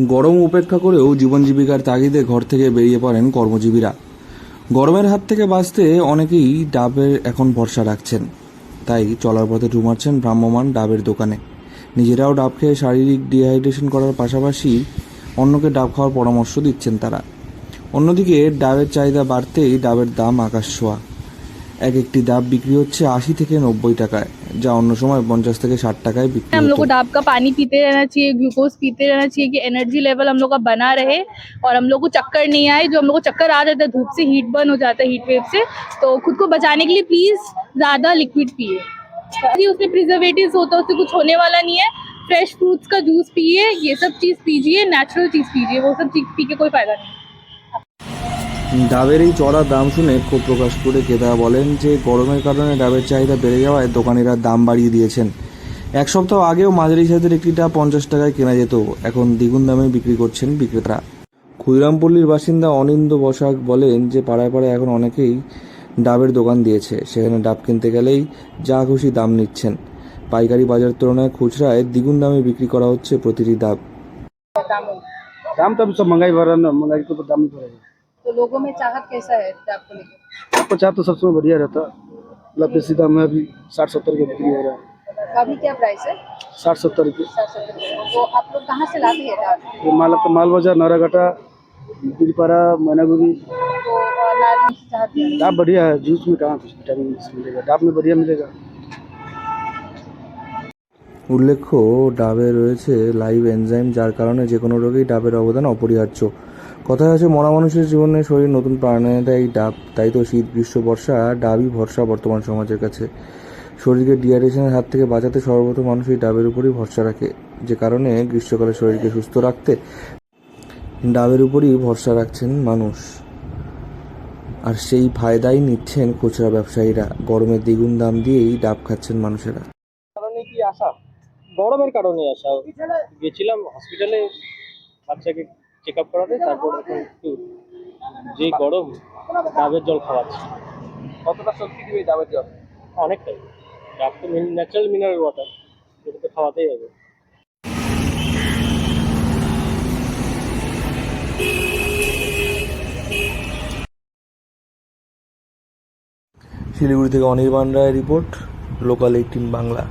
গরম উপেক্ষা করেও জীবন জীবিকার তাগিদে ঘর থেকে বেরিয়ে পড়েন কর্মজীবীরা। গরমের হাত থেকে বাঁচতে অনেকেই ডাবের এখন ভরসা রাখছেন, তাই চলার পথে ঢুমাচ্ছেন ভ্রাম্যমাণ ডাবের দোকানে। নিজেরাও ডাব খেয়ে শারীরিক ডিহাইড্রেশন করার পাশাপাশি অন্যকে ডাব খাওয়ার পরামর্শ দিচ্ছেন তারা। অন্যদিকে ডাবের চাহিদা বাড়তেই ডাবের দাম আকাশ ছোঁয়া। একটি ডাব বিক্রি হচ্ছে 80 থেকে 90 টাকায়, যা অন্য সময় 50 থেকে 60 টাকায় বিক্রি हम लोग হতো। को डाब का पानी पीते रहना चाहिए, ग्लूकोज पीते रहना चाहिए कि एनर्जी लेवल हम लोग का बना रहे और हम लोग को चक्कर नहीं आए। जो हम लोग को चक्कर आ जाता है धूप से, हीट बर्न हो जाता है हीट वेव से, तो खुद को बचाने के लिए प्लीज ज्यादा लिक्विड पिए। उसमें प्रिजर्वेटिव्स होता है, उससे कुछ होने वाला नहीं है। फ्रेश फ्रूट्स का जूस पिए, ये सब चीज पीजिए, नेचुरल चीज पीजिए, वो सब चीज पी के कोई फायदा नहीं। ডাবের এই চড়া দাম শুনে ক্ষোভ প্রকাশ করে ক্রেতারা বলেন যে গরমের কারণে ডাবের চাহিদা বেড়ে যাওয়ায় দোকানিরা দাম বাড়িয়ে দিয়েছেন। এক সপ্তাহ আগেও মাঝারি সাইজের একটি ডাব 50 টাকায় কেনা যেত, এখন দ্বিগুণ দামে বিক্রি করছেন বিক্রেতারা। ক্ষুদিরামপল্লির বাসিন্দা অনিন্দ বসাক বলেন যে পাড়ায় পাড়ায় এখন অনেকেই ডাবের দোকান দিয়েছে, সেখানে ডাব কিনতে গেলেই যা খুশি দাম নিচ্ছেন। পাইকারি বাজার তুলনায় খুচরায় দ্বিগুণ দামে বিক্রি করা হচ্ছে প্রতিটি ডাব। दाम तो अभी सब महंगाई बढ़ रहा है ना, महंगाई को तो दाम ही बढ़ेगा। तो लोगों में चाहत कैसा है डाब को लेकर? आपको चाह तो सबसे बढ़िया रहता, मतलब देसी दाम में अभी 60-70 के बिक्री हो रहा है। अभी क्या प्राइस है? 60-70 रुपये। तो आप लोग कहाँ से लाते हैं डाब? ये माल बाजार, नाराघाटा, बीरपाड़ा, मैनागुड़ी। तो लाल मिर्च चाहते हैं? डाब बढ़िया है, जूस में कहाँ कुछ विटामिन मिलेगा, डाब में बढ़िया मिलेगा। উল্লেখ্য, ডাবে রয়েছে লাইভ এনজাইম, যার কারণে যে কোনো রোগেই ডাবের অবদান অপরিহার্য। কথায় আছে মরা মানুষের জীবনে শরীর নতুন প্রাণ এনে দেয় এই ডাব। তাই তো শীত গ্রীষ্ম বর্ষা ডাবই ভরসা বর্তমান সমাজের কাছে। শরীরকে ডিহাইড্রেশনের হাত থেকে বাঁচাতে সর্বপ্রথম মানুষ এই ডাবের উপরই ভরসা রাখে, যে কারণে গ্রীষ্মকালে শরীরকে সুস্থ রাখতে ডাবের উপরই ভরসা রাখছেন মানুষ। আর সেই ফায়দাই নিচ্ছেন খুচরা ব্যবসায়ীরা। গরমের দ্বিগুণ দাম দিয়েই ডাব খাচ্ছেন মানুষেরা। কারণে কি আসা? গরমের কারণে আসা। গেছিলাম হসপিটালে বাচ্চাকে চেক আপ করাতে, তারপর এখন একটু যে গরম ডাবের জল খাওয়াচ্ছি। কতটা শক্তি দিবে ডাবের জল? অনেকটাই। ডাব তো ন্যাচারাল মিনারেল ওয়াটার, এটা তো খাওয়াতেই হবে। শিলিগুড়ি থেকে অনির্বাণ রায়ের রিপোর্ট, লোকাল 18 বাংলা।